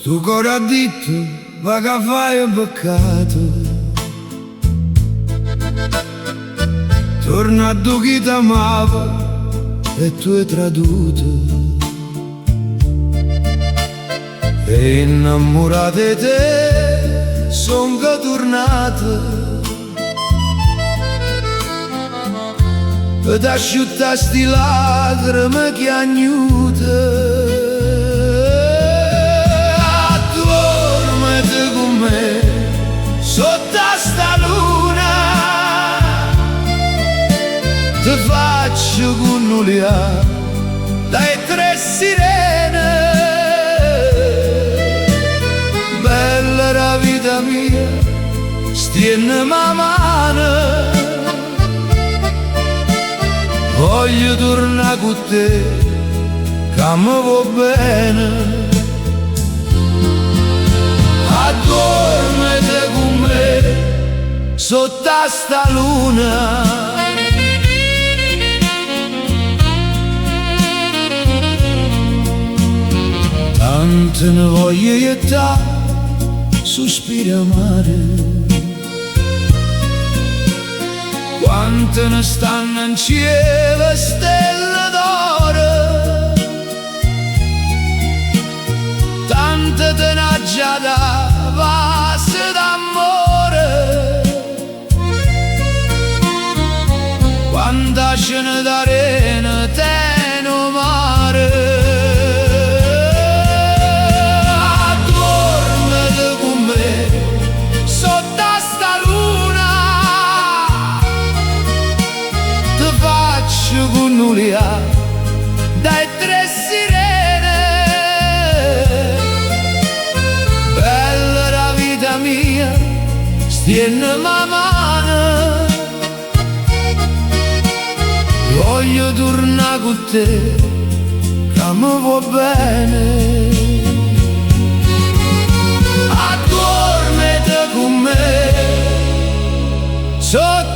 Tu cuore ha detto, va che fai un peccato. Torna a tu chi t'amava e tu hai traduto. E innamorata di te son che tornata ed asciutta sti lacrime che agnuta. Addormati con me sotto sta luna, ti faccio connuliare dai tre sirene. Bella la vita mia, stiennimi a mano. Voglio tornare con te, che mi va bene. Addormati con me sotto sta luna. Tante ne voglio iettare, sospiri amare. Quante ne stanno in cielo stelle d'oro, tante te n'ha già da vase d'amore. Quanta scena d'arena te no mare. Dai tre sirene, bella la vita mia, stiennimi a mano. Voglio tornare con te, che mi va bene. Addormati con me sotto